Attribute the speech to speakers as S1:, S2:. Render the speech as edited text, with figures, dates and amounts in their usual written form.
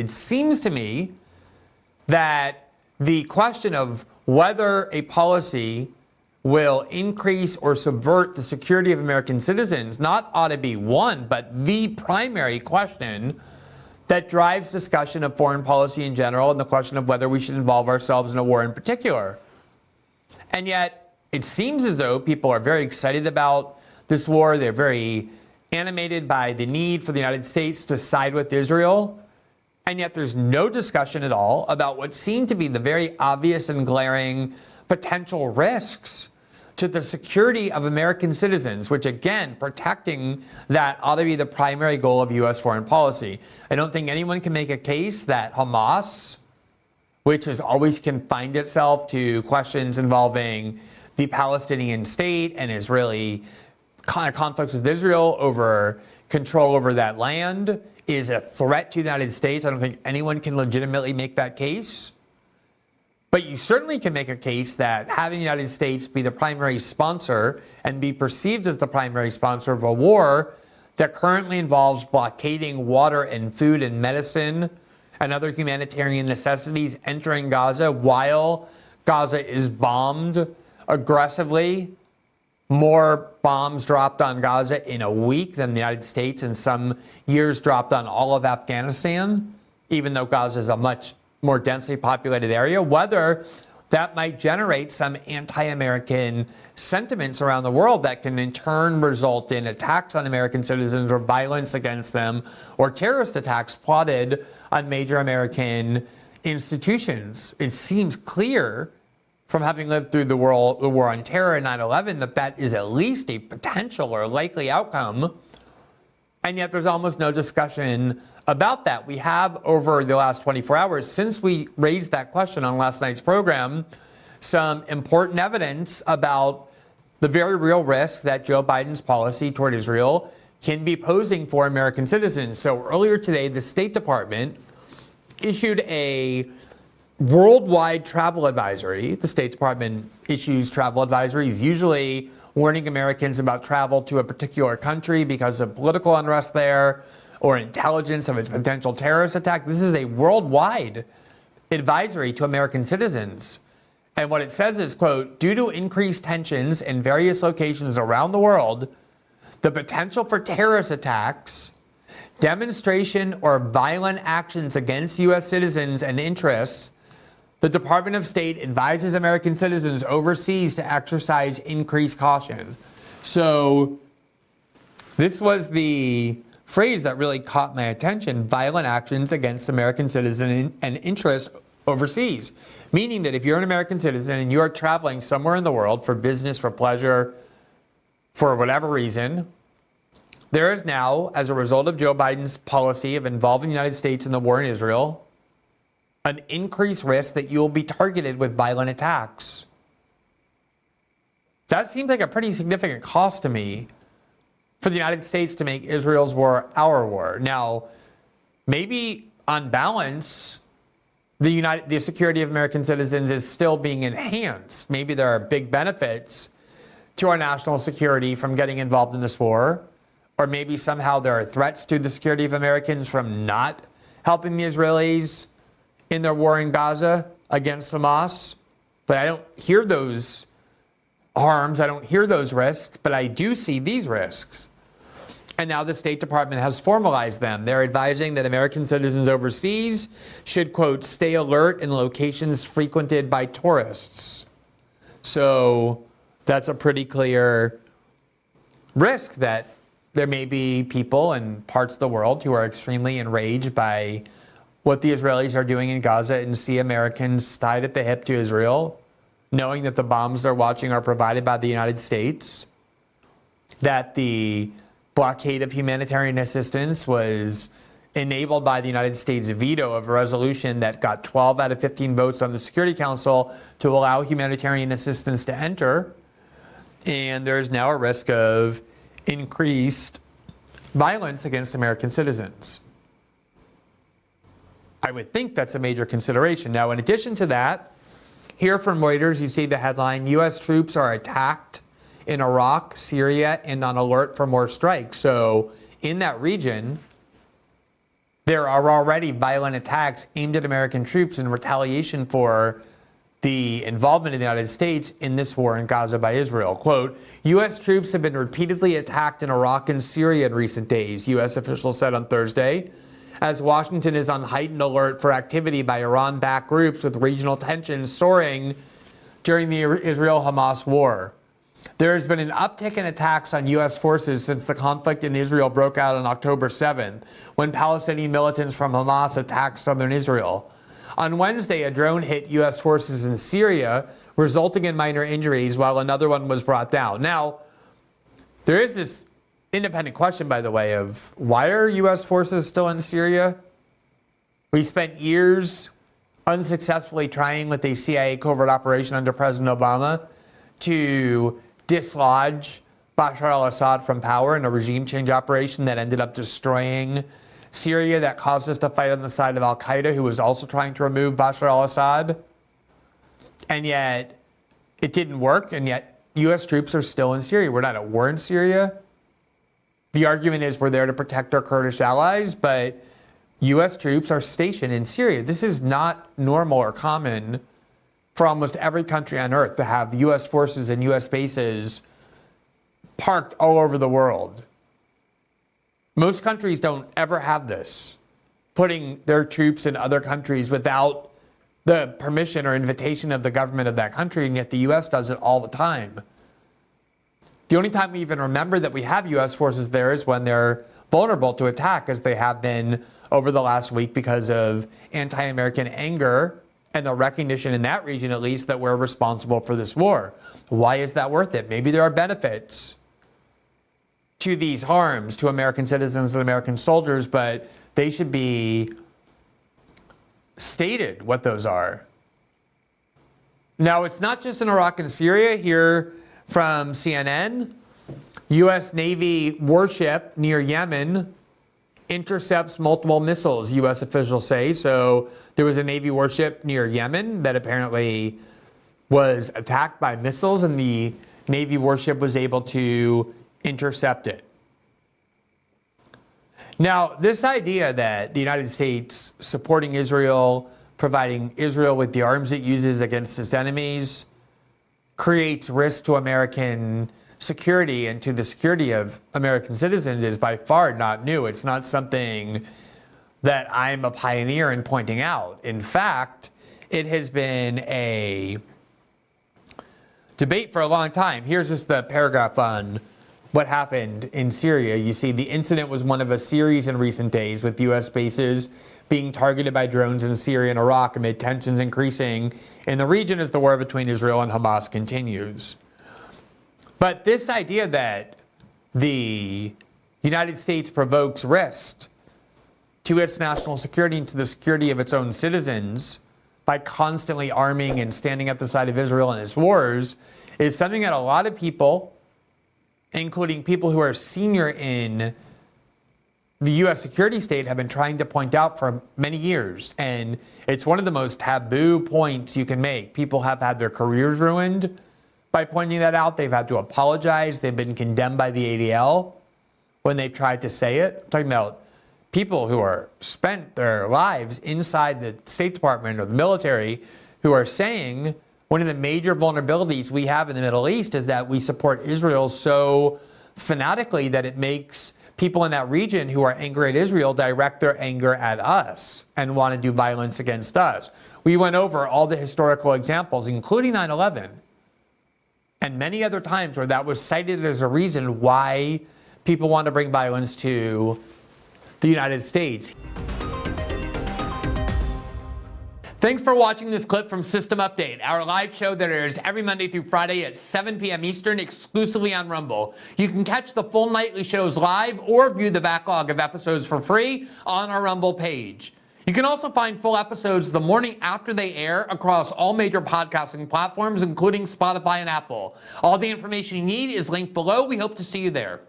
S1: It seems to me that the question of whether a policy will increase or subvert the security of American citizens not ought to be one, but the primary question that drives discussion of foreign policy in general and the question of whether we should involve ourselves in a war in particular. And yet, it seems as though people are very excited about this war. They're very animated by the need for the United States to side with Israel. And yet there's no discussion at all about what seem to be the very obvious and glaring potential risks to the security of American citizens, which again, protecting that ought to be the primary goal of U.S. foreign policy. I don't think anyone can make a case that Hamas, which has always confined itself to questions involving the Palestinian state and Israeli kind of conflicts with Israel over control over that land, is a threat to the United States. I don't think anyone can legitimately make that case. But you certainly can make a case that having the United States be the primary sponsor and be perceived as the primary sponsor of a war that currently involves blockading water and food and medicine and other humanitarian necessities entering Gaza while Gaza is bombed aggressively. More bombs dropped on Gaza in a week than the United States in some years dropped on all of Afghanistan, even though Gaza is a much more densely populated area, whether that might generate some anti-American sentiments around the world that can in turn result in attacks on American citizens or violence against them or terrorist attacks plotted on major American institutions. It seems clear from having lived through the war on terror and 9/11 that that is at least a potential or likely outcome. And yet there's almost no discussion about that. We have, over the last 24 hours, since we raised that question on last night's program, some important evidence about the very real risk that Joe Biden's policy toward Israel can be posing for American citizens. So earlier today, the State Department issued a worldwide travel advisory. The State Department issues travel advisories, usually warning Americans about travel to a particular country because of political unrest there or intelligence of a potential terrorist attack. This is a worldwide advisory to American citizens. And what it says is, quote, due to increased tensions in various locations around the world, the potential for terrorist attacks, demonstration, or violent actions against U.S. citizens and interests, the Department of State advises American citizens overseas to exercise increased caution. So this was the phrase that really caught my attention: violent actions against American citizens and interest overseas. Meaning that if you're an American citizen and you are traveling somewhere in the world for business, for pleasure, for whatever reason, there is now, as a result of Joe Biden's policy of involving the United States in the war in Israel, an increased risk that you will be targeted with violent attacks. That seems like a pretty significant cost to me for the United States to make Israel's war our war. Now, maybe on balance, the security of American citizens is still being enhanced. Maybe there are big benefits to our national security from getting involved in this war, or maybe somehow there are threats to the security of Americans from not helping the Israelis in their war in Gaza against Hamas. But I don't hear those harms, I don't hear those risks, but I do see these risks. And now the State Department has formalized them. They're advising that American citizens overseas should, quote, stay alert in locations frequented by tourists. So that's a pretty clear risk that there may be people in parts of the world who are extremely enraged by what the Israelis are doing in Gaza and see Americans tied at the hip to Israel, knowing that the bombs they're watching are provided by the United States, that the blockade of humanitarian assistance was enabled by the United States veto of a resolution that got 12 out of 15 votes on the Security Council to allow humanitarian assistance to enter. And there's now a risk of increased violence against American citizens. I would think that's a major consideration. Now, in addition to that, here from Reuters, you see the headline, U.S. troops are attacked in Iraq, Syria, and on alert for more strikes. So in that region, there are already violent attacks aimed at American troops in retaliation for the involvement of the United States in this war in Gaza by Israel. Quote, U.S. troops have been repeatedly attacked in Iraq and Syria in recent days, U.S. officials said on Thursday, as Washington is on heightened alert for activity by Iran-backed groups with regional tensions soaring during the Israel-Hamas war. There has been an uptick in attacks on U.S. forces since the conflict in Israel broke out on October 7th, when Palestinian militants from Hamas attacked southern Israel. On Wednesday, a drone hit U.S. forces in Syria, resulting in minor injuries, while another one was brought down. Now, there is this independent question, by the way, of why are U.S. forces still in Syria? We spent years unsuccessfully trying with a CIA covert operation under President Obama to dislodge Bashar al-Assad from power in a regime change operation that ended up destroying Syria, that caused us to fight on the side of al-Qaeda, who was also trying to remove Bashar al-Assad. And yet it didn't work, and yet U.S. troops are still in Syria. We're not at war in Syria. The argument is we're there to protect our Kurdish allies, but U.S. troops are stationed in Syria. This is not normal or common for almost every country on earth to have U.S. forces and U.S. bases parked all over the world. Most countries don't ever have this, putting their troops in other countries without the permission or invitation of the government of that country, and yet the U.S. does it all the time. The only time we even remember that we have U.S. forces there is when they're vulnerable to attack, as they have been over the last week because of anti-American anger and the recognition in that region, at least, that we're responsible for this war. Why is that worth it? Maybe there are benefits to these harms to American citizens and American soldiers, but they should be stated what those are. Now, it's not just in Iraq and Syria. Here from CNN, U.S. Navy warship near Yemen intercepts multiple missiles, U.S. officials say. So there was a Navy warship near Yemen that apparently was attacked by missiles, and the Navy warship was able to intercept it. Now, this idea that the United States supporting Israel, providing Israel with the arms it uses against its enemies, creates risk to American security and to the security of American citizens is by far not new. It's not something that I'm a pioneer in pointing out. In fact, it has been a debate for a long time. Here's just the paragraph on what happened in Syria. You see, the incident was one of a series in recent days with U.S. bases being targeted by drones in Syria and Iraq amid tensions increasing in the region as the war between Israel and Hamas continues. But this idea that the United States provokes risk to its national security and to the security of its own citizens by constantly arming and standing at the side of Israel in its wars is something that a lot of people, including people who are senior in the U.S. security state, have been trying to point out for many years. And it's one of the most taboo points you can make. People have had their careers ruined by pointing that out. They've had to apologize. They've been condemned by the ADL when they've tried to say it. I'm talking about people who are spent their lives inside the State Department or the military who are saying one of the major vulnerabilities we have in the Middle East is that we support Israel so fanatically that it makes people in that region who are angry at Israel direct their anger at us and want to do violence against us. We went over all the historical examples, including 9/11, and many other times where that was cited as a reason why people want to bring violence to the United States. Thanks for watching this clip from System Update, our live show that airs every Monday through Friday at 7 p.m. Eastern, exclusively on Rumble. You can catch the full nightly shows live or view the backlog of episodes for free on our Rumble page. You can also find full episodes the morning after they air across all major podcasting platforms, including Spotify and Apple. All the information you need is linked below. We hope to see you there.